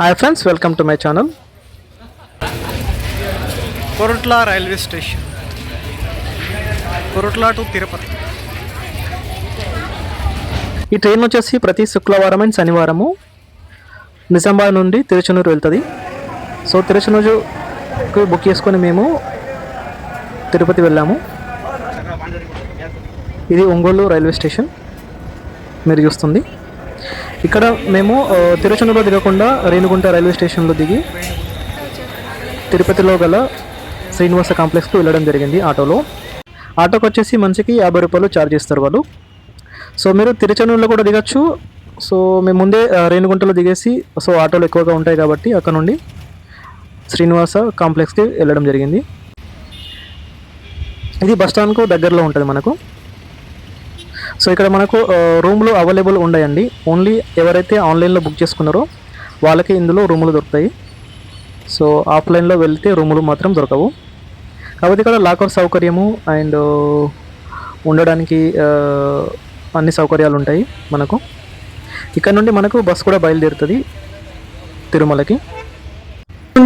Hi friends, welcome to my channel. Korutla railway station, Korutla to Tirupati. ఈ train వచ్చేసి ప్రతి శుక్రవారం అండ్ శనివారము నిజామాబాద్ నుండి తిరుచనూరు వెళ్తుంది. సో తిరుచనూరుకి బుక్ చేసుకొని మేము తిరుపతి వెళ్ళాము. ఇది ఒంగోలు రైల్వే స్టేషన్ మీరు చూస్తుంది. ఇక్కడ మేము తిరుచనూరులో దిగకుండా రేణిగుంట రైల్వే స్టేషన్లో దిగి తిరుపతిలో గల శ్రీనివాస కాంప్లెక్స్కు వెళ్ళడం జరిగింది. ఆటోకి వచ్చేసి మనిషికి 50 రూపాయలు ఛార్జ్ చేస్తారు వాళ్ళు. సో మీరు తిరుచనూరులో కూడా దిగచ్చు. సో మేము ముందే రేణిగుంటలో దిగేసి, సో ఆటోలు ఎక్కువగా ఉంటాయి కాబట్టి అక్కడ నుండి శ్రీనివాస కాంప్లెక్స్కి వెళ్ళడం జరిగింది. ఇది బస్ స్టాండ్కు దగ్గరలో ఉంటుంది మనకు. సో ఇక్కడ మనకు రూములు అవైలబుల్ ఉన్నాయండి. ఓన్లీ ఎవరైతే ఆన్లైన్లో బుక్ చేసుకున్నారో వాళ్ళకి ఇందులో రూములు దొరుకుతాయి. సో ఆఫ్లైన్లో వెళ్తే రూములు మాత్రం దొరకవు. కాబట్టి ఇక్కడ లాకర్ సౌకర్యము అండ్ ఉండడానికి అన్ని సౌకర్యాలు ఉంటాయి మనకు. ఇక్కడ నుండి మనకు బస్ కూడా బయలుదేరుతుంది తిరుమలకి.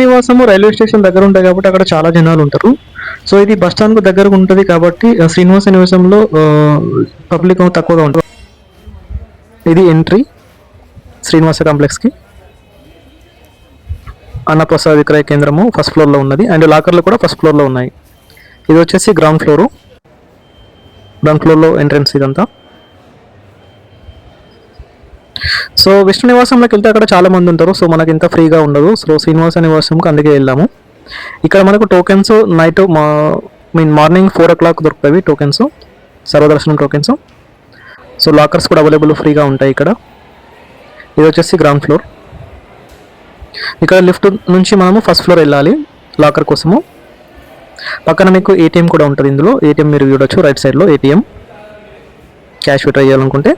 నివాసము రైల్వే స్టేషన్ దగ్గర ఉంటాయి కాబట్టి అక్కడ చాలా జనాలు ఉంటారు. సో ఇది బస్ స్టాండ్కు దగ్గరకు ఉంటుంది కాబట్టి శ్రీనివాస నివాసంలో పబ్లిక్ తక్కువగా ఉంటుంది. ఇది ఎంట్రీ శ్రీనివాస కాంప్లెక్స్కి. అన్నప్రసాద్ విక్రయ కేంద్రము ఫస్ట్ ఫ్లోర్లో ఉన్నది అండ్ లాకర్లు కూడా ఫస్ట్ ఫ్లోర్లో ఉన్నాయి. ఇది వచ్చేసి గ్రౌండ్ ఫ్లోర్లో ఎంట్రన్స్ ఇదంతా. సో విష్ణు నివాసంలోకి వెళ్తే అక్కడ చాలా మంది ఉంటారు. సో మనకి ఇంత ఫ్రీగా ఉండదు. సో శ్రీనివాస నివాసంకి అందుకే వెళ్ళాము. ఇక్కడ మనకు టోకెన్స్ నైట్ మార్నింగ్ 4 o'clock దొరుకుతాయి టోకెన్స్, సర్వదర్శనం టోకెన్స్. సో లాకర్స్ కూడా అవైలబుల్ ఫ్రీగా ఉంటాయి ఇక్కడ. ఇది వచ్చేసి గ్రౌండ్ ఫ్లోర్. ఇక్కడ లిఫ్ట్ నుంచి మనము ఫస్ట్ ఫ్లోర్ వెళ్ళాలి లాకర్ కోసము. పక్కన మీకు ఏటీఎం కూడా ఉంటుంది. ఇందులో ఏటీఎం మీరు చూడొచ్చు, రైట్ సైడ్లో ఏటీఎం, క్యాష్ విత్డ్రా చేయాలనుకుంటే.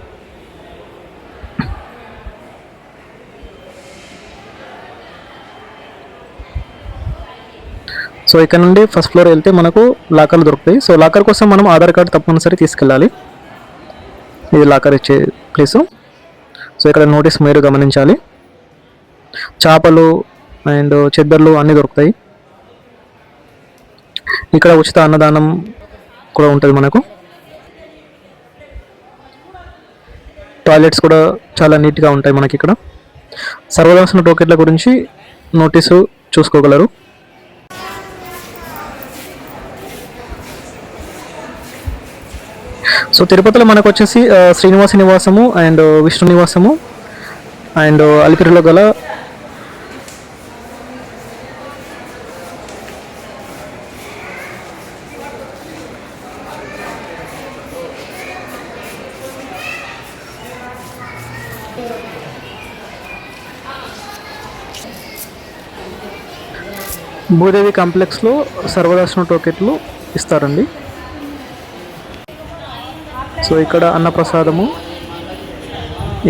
సో ఇక్కడ నుండి ఫస్ట్ ఫ్లోర్ వెళ్తే మనకు లాకర్లు దొరుకుతాయి. సో లాకర్ కోసం మనం ఆధార్ కార్డు తప్పనిసరి తీసుకెళ్ళాలి. ఇది లాకర్ ఇచ్చే ప్లేసు. సో ఇక్కడ నోటీస్ మీరు గమనించాలి. చేపలు అండ్ చెద్దర్లు అన్నీ దొరుకుతాయి. ఇక్కడ ఉచిత అన్నదానం కూడా ఉంటుంది మనకు. టాయిలెట్స్ కూడా చాలా నీట్గా ఉంటాయి మనకి ఇక్కడ. సర్వదర్శన టోకెట్ల గురించి నోటీసు చూసుకోగలరు. సో తిరుపతిలో మనకు వచ్చేసి శ్రీనివాస నివాసము అండ్ విష్ణు నివాసము అండ్ అలిపిరిలో గల భూదేవి కాంప్లెక్స్లో సర్వదర్శన టోకెట్లు ఇస్తారండి. సో ఇక్కడ అన్నప్రసాదము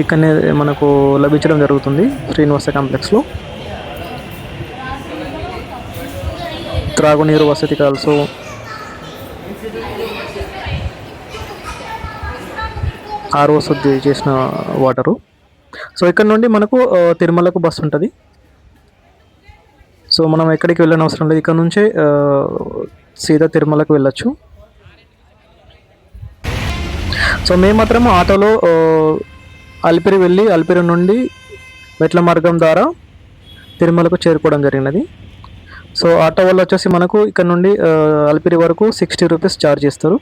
ఇక్కడనే మనకు లభించడం జరుగుతుంది శ్రీనివాస కాంప్లెక్స్లో. త్రాగునీరు వసతికి ఆల్సో ఆర్ఓ శుద్ధి చేసిన వాటరు. సో ఇక్కడ నుండి మనకు తిరుమలకు బస్సు ఉంటుంది. సో మనం ఎక్కడికి వెళ్ళని అవసరం లేదు. ఇక్కడ నుంచే సీదా తిరుమలకు వెళ్ళచ్చు. సో మేము మాత్రము ఆటోలో అలిపిరి వెళ్ళి అలిపిరి నుండి మెట్ల మార్గం ద్వారా తిరుమలకు చేరుకోవడం జరిగినది. సో ఆటో వాళ్ళు వచ్చేసి మనకు ఇక్కడ నుండి అలిపిరి వరకు 60 రూపీస్ ఛార్జ్ చేస్తారు.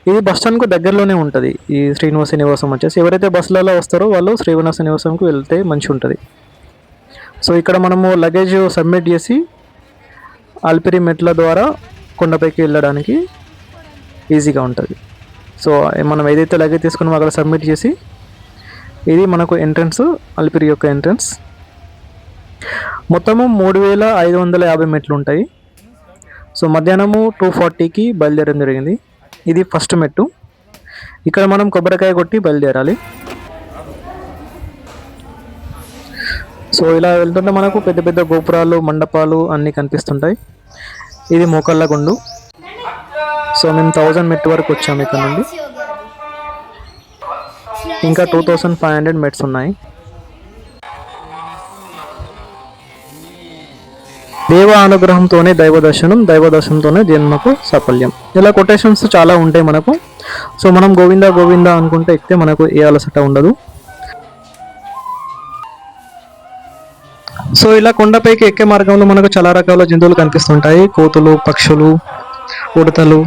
ఇది బస్ స్టాండ్కు దగ్గరలోనే ఉంటుంది ఈ శ్రీనివాస నివాసం వచ్చేసి. ఎవరైతే బస్సులలో వస్తారో వాళ్ళు శ్రీనివాస నివాసంకి వెళ్తే మంచిగా ఉంటుంది. సో ఇక్కడ మనము లగేజ్ సబ్మిట్ చేసి అలిపిరి మెట్ల ద్వారా కొండపైకి వెళ్ళడానికి ఈజీగా ఉంటుంది. సో మనం ఏదైతే లగేజ్ తీసుకున్నామో అక్కడ సబ్మిట్ చేసి, ఇది మనకు ఎంట్రన్స్, అలిపిరి యొక్క ఎంట్రన్స్. మొత్తము 3550 మెట్లు ఉంటాయి. సో మధ్యాహ్నము 2:40కి బయలుదేరడం జరిగింది. ఇది ఫస్ట్ మెట్టు. ఇక్కడ మనం కొబ్బరికాయ కొట్టి బయలుదేరాలి. సో ఇలా వెళ్తుంటే మనకు పెద్ద పెద్ద గోపురాలు, మండపాలు అన్నీ కనిపిస్తుంటాయి. ఇది మోకళ్ళ గుండు. సో మేము 1000 మెట్టు వరకు వచ్చాము ఇక్కడ నుండి. ఇంకా 2500 మెట్స్ ఉన్నాయి. దేవ అనుగ్రహంతోనే దైవ దర్శనంతోనే జన్మకు సాఫల్యం. ఇలా కొటేషన్స్ చాలా ఉంటాయి మనకు. సో మనం గోవింద గోవింద అనుకుంటే ఎక్కితే మనకు ఏ అలసట ఉండదు. సో ఇలా కొండపైకి ఎక్కే మార్గంలో మనకు చాలా రకాల జంతువులు కనిపిస్తుంటాయి. కోతులు, పక్షులు, ఉడతలు,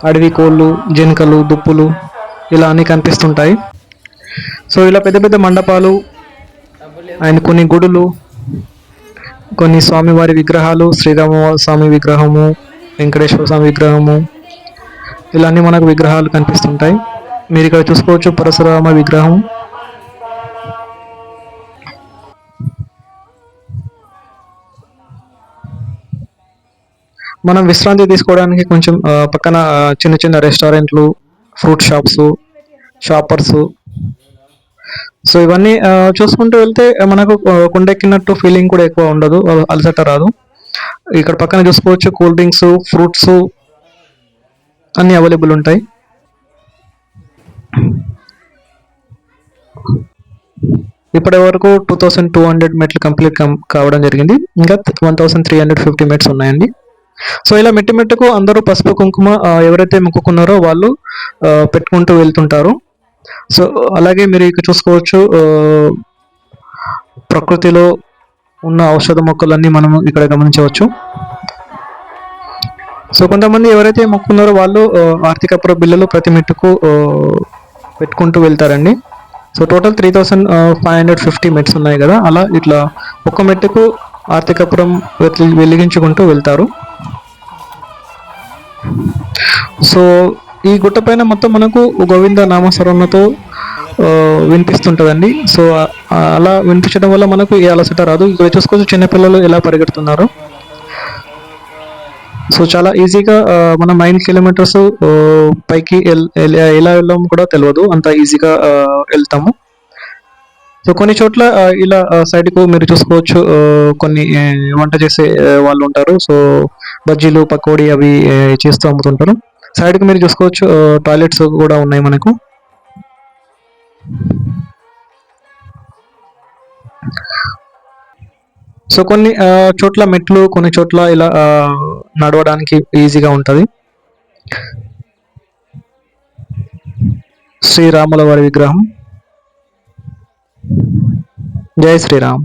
అడవి కోళ్ళు, జింకలు, దుప్పులు ఇలా అన్నీ కనిపిస్తుంటాయి. సో ఇలా పెద్ద పెద్ద మండపాలు అండ్ కొన్ని గుడులు, కొన్ని స్వామివారి విగ్రహాలు, శ్రీరామ స్వామి విగ్రహము, వెంకటేశ్వర స్వామి విగ్రహము, ఇలా అన్ని మనకు విగ్రహాలు కనిపిస్తుంటాయి. మీరు ఇక్కడ చూసుకోవచ్చు పరశురామ విగ్రహం. మనం విశ్రాంతి తీసుకోవడానికి కొంచెం పక్కన చిన్న చిన్న రెస్టారెంట్లు, ఫ్రూట్ షాప్స్, షాపర్స్, సో ఇవన్నీ చూసుకుంటూ వెళ్తే మనకు కొండెక్కినట్టు ఫీలింగ్ కూడా ఎక్కువ ఉండదు, అలసట రాదు. ఇక్కడ పక్కన చూసుకోవచ్చు కూల్ డ్రింక్స్, ఫ్రూట్స్ అన్నీ అవైలబుల్ ఉంటాయి. ఇప్పటి వరకు 2200 మెట్లు కంప్లీట్ కావడం జరిగింది. ఇంకా 1350 మెట్స్ ఉన్నాయండి. సో ఇలా మెట్టు మెట్టుకు అందరూ పసుపు కుంకుమ ఎవరైతే మొక్కుకున్నారో వాళ్ళు పెట్టుకుంటూ వెళ్తుంటారు. సో అలాగే మీరు ఇక్కడ చూసుకోవచ్చు ప్రకృతిలో ఉన్న ఔషధ మొక్కలన్నీ మనం ఇక్కడ గమనించవచ్చు. సో కొంతమంది ఎవరైతే మొక్కున్నారో వాళ్ళు ఆర్థికపుర బిల్లులు ప్రతి మెట్టుకు పెట్టుకుంటూ వెళ్తారండి. సో టోటల్ 3550 మెట్స్ ఉన్నాయి కదా, అలా ఇట్లా ఒక్క మెట్టుకు ఆర్థికపురం వెలిగించుకుంటూ వెళ్తారు. సో ఈ గుట్ట పైన మొత్తం మనకు గోవింద నామస్మరణతో వినిపిస్తుంటుందండి. సో అలా వినిపించడం వల్ల మనకు ఏ అలసట రాదు. ఇక్కడ చూసుకోవచ్చు చిన్నపిల్లలు ఎలా పరిగెడుతున్నారు. సో చాలా ఈజీగా మనం 9 కిలోమీటర్స్ పైకి ఎలా వెళ్ళాం కూడా తెలియదు, అంత ఈజీగా వెళ్తాము. సో కొన్ని చోట్ల ఇలా సైడ్కు మీరు చూసుకోవచ్చు కొన్ని వంట చేసే వాళ్ళు ఉంటారు. సో బజ్జీలు, పకోడీ అవి చేస్తూ అమ్ముతుంటారు. సైడ్కి మీరు చూసుకోవచ్చు టాయిలెట్స్ కూడా ఉన్నాయి మనకు. సో కొన్ని చోట్ల మెట్లు, కొన్ని చోట్ల ఇలా నడవడానికి ఈజీగా ఉంటుంది. శ్రీరాముల వారి విగ్రహం. జై Sriram.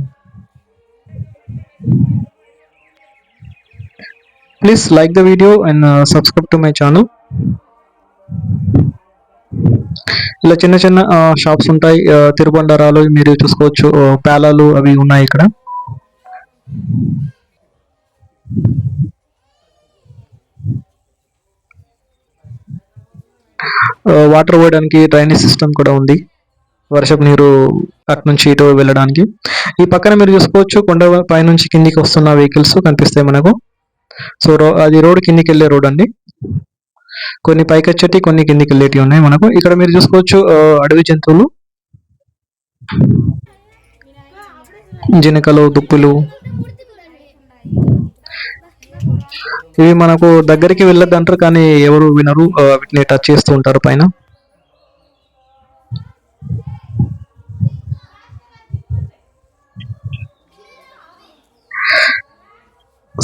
Please like the video and subscribe to my channel. ఇలా చిన్న చిన్న షాప్స్ ఉంటాయి, తిరుబండారాలు మీరు చూసుకోవచ్చు, పేలాలు అవి ఉన్నాయి ఇక్కడ. వాటర్ పోయడానికి డ్రైనేజ్ సిస్టమ్ కూడా ఉంది, వర్షపు నీరు అటు నుంచి ఇటు వెళ్ళడానికి. ఈ పక్కన మీరు చూసుకోవచ్చు కొండ పైనుంచి కిందికి వస్తున్న వెహికల్స్ కనిపిస్తాయి మనకు. సో అది రోడ్ కిందికి వెళ్ళే రోడ్ అండి. కొన్ని పైకి వచ్చేటి, కొన్ని కిందికి వెళ్ళేటివి ఉన్నాయి మనకు. ఇక్కడ మీరు చూసుకోవచ్చు అడవి జంతువులు, జినకలు, దుప్పులు. ఇవి మనకు దగ్గరికి వెళ్ళొద్దు అంటారు, కానీ ఎవరు వినరు, వీటిని టచ్ చేస్తూ ఉంటారు పైన.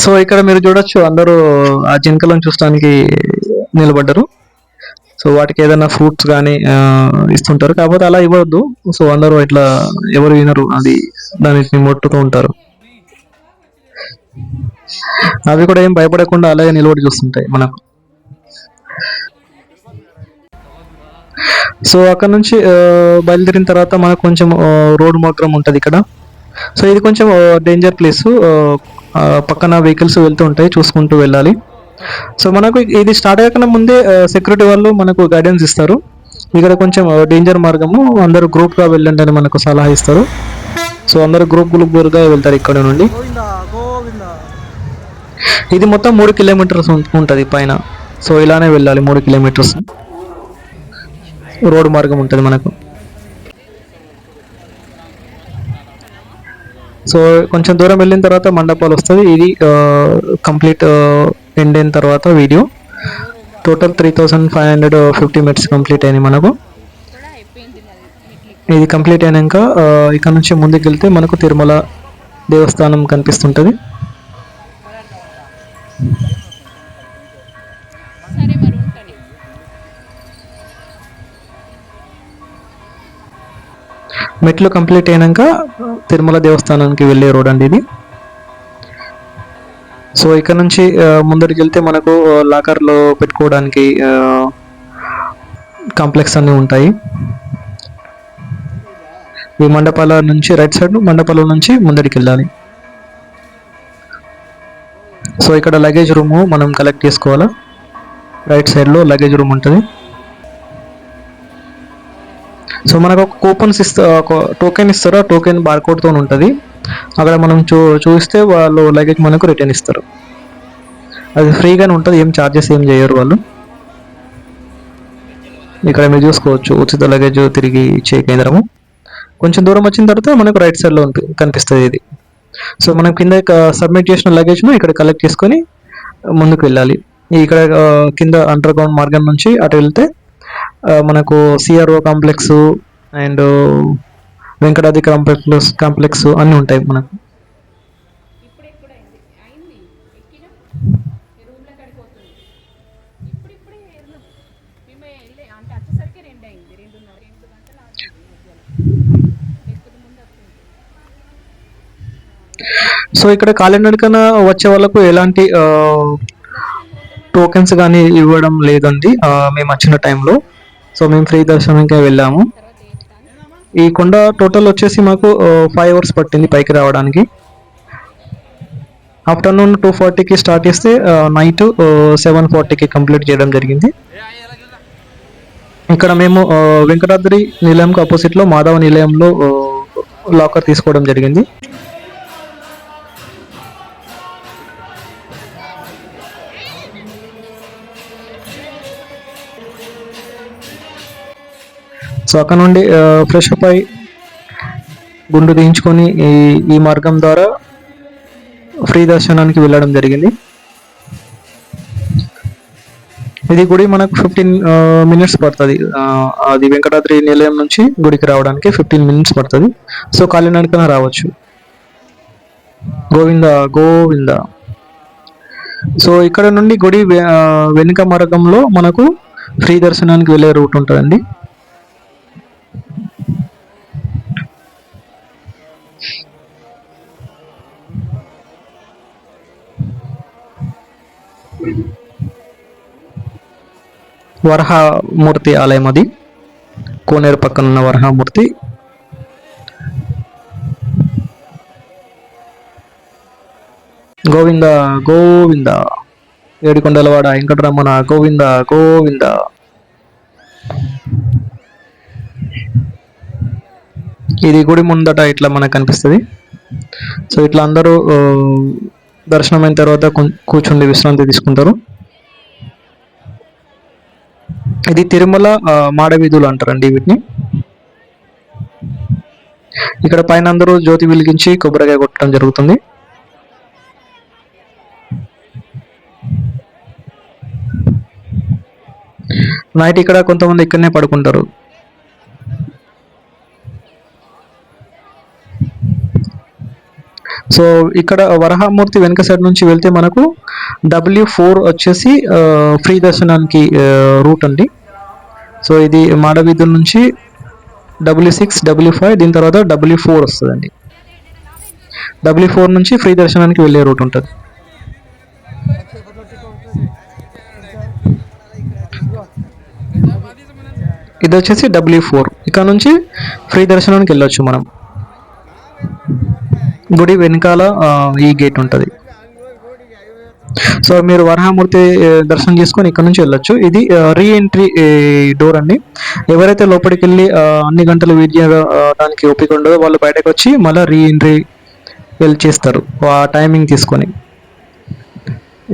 సో ఇక్కడ మీరు చూడొచ్చు అందరూ ఆ జింకలను చూడడానికి నిలబడ్డారు. సో వాటికి ఏదైనా ఫ్రూట్స్ కానీ ఇస్తుంటారు, కాకపోతే అలా ఇవ్వద్దు. సో అందరూ ఇట్లా ఎవరు వినరు, అది దానికి మొట్టుతూ ఉంటారు. అవి కూడా ఏం భయపడకుండా అలాగే నిలబడి చూస్తుంటాయి మనకు. సో అక్కడ నుంచి బయలుదేరిన తర్వాత మనకు కొంచెం రోడ్ మాత్రం ఉంటుంది ఇక్కడ. సో ఇది కొంచెం డేంజర్ ప్లేస్, పక్కన వెహికల్స్ వెళ్తూ ఉంటాయి, చూసుకుంటూ వెళ్ళాలి. సో మనకు ఇది స్టార్ట్ అయ్యకుండా ముందే సెక్యూరిటీ వాళ్ళు మనకు గైడెన్స్ ఇస్తారు. ఇక్కడ కొంచెం డేంజర్ మార్గము, అందరూ గ్రూప్గా వెళ్ళండి అని మనకు సలహా ఇస్తారు. సో అందరూ గ్రూప్గా వెళ్తారు ఇక్కడ నుండి. ఇది మొత్తం 3 కిలోమీటర్స్ ఉంటుంది పైన. సో ఇలానే వెళ్ళాలి 3 కిలోమీటర్స్ రోడ్ మార్గం ఉంటుంది మనకు. సో కొంచెం దూరం వెళ్ళిన తర్వాత మండపాలు వస్తుంది. ఇది కంప్లీట్ ఎండ్ అయిన తర్వాత వీడియో. టోటల్ 3550 మినిట్స్ కంప్లీట్ అయినాయి మనకు. ఇది కంప్లీట్ అయినాక ఇక్కడ నుంచి ముందుకు వెళ్తే మనకు తిరుమల దేవస్థానం కనిపిస్తుంటుంది. సరే మరి ఉంటాను. మెట్లు కంప్లీట్ అయినాక తిరుమల దేవస్థానానికి వెళ్ళే రోడ్ అండి ఇది. సో ఇక్కడ నుంచి ముందరికి వెళ్తే మనకు లాకర్లో పెట్టుకోవడానికి కాంప్లెక్స్ అన్నీ ఉంటాయి. ఈ మండపాల నుంచి రైట్ సైడ్ మండపాల నుంచి ముందరికి వెళ్ళాలి. సో ఇక్కడ లగేజ్ రూము మనం కలెక్ట్ చేసుకోవాలా. రైట్ సైడ్లో లగేజ్ రూమ్ ఉంటుంది. సో మనకు ఒక కూపన్స్ ఒక టోకెన్ ఇస్తారు. ఆ టోకెన్ బార్కోడ్తో ఉంటుంది. అక్కడ మనం చూస్తే వాళ్ళు లగేజ్ మనకు రిటర్న్ ఇస్తారు. అది ఫ్రీగానే ఉంటుంది, ఏం ఛార్జెస్ ఏం చేయరు వాళ్ళు. ఇక్కడ మీరు చూసుకోవచ్చు ఉచిత లగేజ్ తిరిగి ఇచ్చే కేంద్రము. కొంచెం దూరం వచ్చిన తర్వాత మనకు రైట్ సైడ్లో కనిపిస్తుంది ఇది. సో మనం కింద సబ్మిట్ చేసిన లగేజ్ను ఇక్కడ కలెక్ట్ చేసుకొని ముందుకు వెళ్ళాలి. ఇక్కడ కింద అండర్ గ్రౌండ్ మార్గం నుంచి అటు వెళ్తే మనకు CRO complex and Venkatadri complex అన్నీ ఉంటాయి మనకు. ఇప్పుడు ఎప్పుడైంది అయింది ఎక్కిన రూమ్లో కడిపోతుంది. ఇప్పుడిప్పుడే మేము వెళ్ళే అంటే వచ్చేసరికి 2 అయింది. 2 గంటలు ఆడుతుంది మధ్యలో ఎక్కువ ముందు వస్తుంది. సో ఇక్కడ కాలినడక కన్నా వచ్చే వాళ్ళకు ఎలాంటి టోకెన్స్ కానీ ఇవ్వడం లేదండి మేము వచ్చిన టైంలో. సో మేము ఫ్రీ దర్శనంకే వెళ్ళాము. తర్వాత చేస్తాను. ఈ కొండ టోటల్ వచ్చేసి మాకు 5 అవర్స్ పట్టింది పైకి రావడానికి. ఆఫ్టర్నూన్ 2:40కి స్టార్ట్ చేస్తే నైట్ 7:40కి కంప్లీట్ చేయడం జరిగింది. ఇక్కడ మేము వెంకటాద్రి నిలయంకి ఆపోజిట్లో మాధవ నిలయంలో లాకర్ తీసుకోవడం జరిగింది. సో అక్కడ నుండి ఫ్రెష్ అప్ అయి గుండు తీయించుకొని ఈ మార్గం ద్వారా ఫ్రీ దర్శనానికి వెళ్ళడం జరిగింది. ఇది గుడి మనకు 15 మినిట్స్ పడుతుంది. అది వెంకటాద్రి నిలయం నుంచి గుడికి రావడానికి 15 మినిట్స్ పడుతుంది. సో కాలినడకన రావచ్చు. గోవింద గోవింద. సో ఇక్కడ నుండి గుడి వెనుక మార్గంలో మనకు ఫ్రీ దర్శనానికి వెళ్ళే రూట్ ఉంటుందండి. వరహామూర్తి ఆలయం అది, కోనేరు పక్కన ఉన్న వరహామూర్తి. గోవింద గోవింద, ఏడుకొండలవాడ వెంకటరమణ గోవింద గోవింద. ఇది గుడి ముందట ఇట్లా మనకు కనిపిస్తుంది. సో ఇట్లా అందరూ దర్శనం అయిన తర్వాత కూర్చుండి విశ్రాంతి తీసుకుంటారు. ఇది తిరుమల మాడవీధులు అంటారండి వీటిని. ఇక్కడ పైన అందరూ జ్యోతి వెలిగించి కొబ్బరికాయ కొట్టడం జరుగుతుంది. నైట్ ఇక్కడ కొంతమంది ఇక్కడనే పడుకుంటారు. సో ఇక్కడ వరహామూర్తి వెనుక సైడ్ నుంచి వెళ్తే మనకు W4 వచ్చేసి ఫ్రీ దర్శనానికి రూట్ అండి. సో ఇది మాడవీధుల నుంచి W6, W5, దీని తర్వాత W4 వస్తుందండి. W4 నుంచి ఫ్రీ దర్శనానికి వెళ్ళే రూట్ ఉంటుంది. ఇది వచ్చేసి W4. ఇక్కడ నుంచి ఫ్రీ దర్శనానికి వెళ్ళొచ్చు మనం. గుడి వెనకాల ఈ గేట్ ఉంటుంది. సో మీరు వరహామూర్తి దర్శనం చేసుకొని ఇక్కడ నుంచి వెళ్ళొచ్చు. ఇది రీ ఎంట్రీ డోర్ అండి. ఎవరైతే లోపలికి వెళ్ళి అన్ని గంటలు వెయిట్ చేయడానికి ఓపిక ఉండదో వాళ్ళు బయటకు వచ్చి మళ్ళీ రీ ఎంట్రీ వెళ్ళి చేస్తారు ఆ టైమింగ్ తీసుకొని.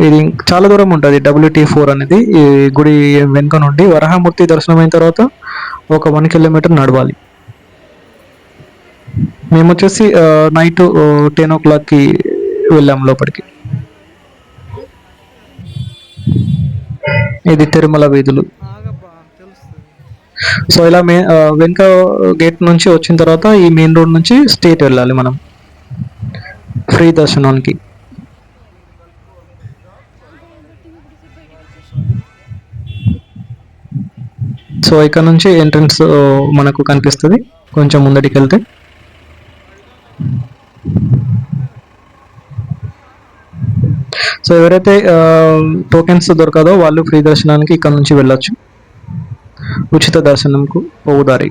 ఇది చాలా దూరం ఉంటుంది WT4 అనేది. ఈ గుడి వెనుక నుండి వరహామూర్తి దర్శనం అయిన తర్వాత ఒక 1 కిలోమీటర్ నడవాలి. మేము వచ్చేసి నైట్ 10 o'clockకి వెళ్ళాము లోపలికి. ఇది తిరుమల వీధులు. సో ఇలా వెనుక గేట్ నుంచి వచ్చిన తర్వాత ఈ మెయిన్ రోడ్ నుంచి స్ట్రేట్ వెళ్ళాలి మనం ఫ్రీ దర్శనానికి. సో ఇక్కడ నుంచి ఎంట్రన్స్ మనకు కనిపిస్తుంది కొంచెం ముందటికి వెళ్తే. సో ఎవరైతే టోకెన్స్ దొరకదో వాళ్ళు ఫ్రీ దర్శనానికి ఇక్కడ నుంచి వెళ్ళొచ్చు. ఉచిత దర్శనంకు పోవుదారి.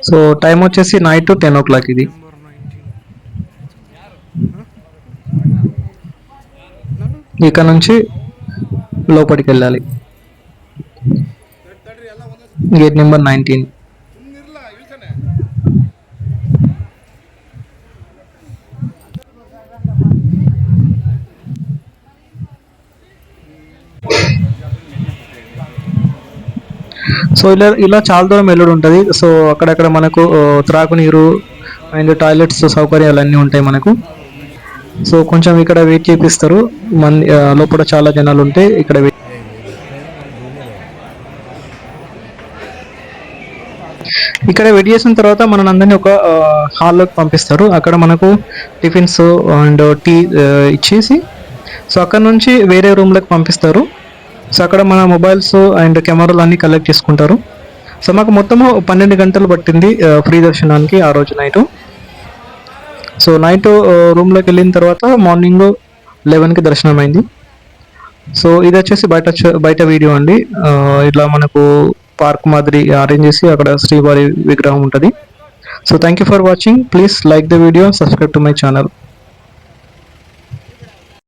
సో టైం వచ్చేసి నైట్ 10 o'clock ఇది. ఇక్కడ నుంచి లోపలికి వెళ్ళాలి. Gate number 19. సో ఇలా చాలా దూరం వెళ్ళడం ఉంటుంది. సో అక్కడక్కడ మనకు త్రాగునీరు అండ్ టాయిలెట్స్ సౌకర్యాలు అన్నీ ఉంటాయి మనకు. సో కొంచెం ఇక్కడ వెయిట్ చేపిస్తారు. లోపల చాలా జనాలు ఉంటే ఇక్కడ వెయిట్ చేసిన తర్వాత మన అందరినీ ఒక హాల్లోకి పంపిస్తారు. అక్కడ మనకు టిఫిన్స్ అండ్ టీ ఇచ్చేసి సో అక్కడ నుంచి వేరే రూమ్లోకి పంపిస్తారు. సో అక్కడ మన మొబైల్స్ అండ్ కెమెరాలు అన్నీ కలెక్ట్ చేసుకుంటారు. సో మాకు మొత్తము 12 గంటలు పట్టింది ఫ్రీ దర్శనానికి ఆ రోజు నైటు. సో నైట్ రూమ్లోకి వెళ్ళిన తర్వాత మార్నింగ్ 11కి దర్శనం అయింది. సో ఇది వచ్చేసి బయట వీడియో అండి. ఇట్లా మనకు పార్క్ మాదిరి అరేంజ్ చేసి అక్కడ శ్రీవారి విగ్రహం ఉంటుంది. So thank you for watching. Please like the video, subscribe to my channel.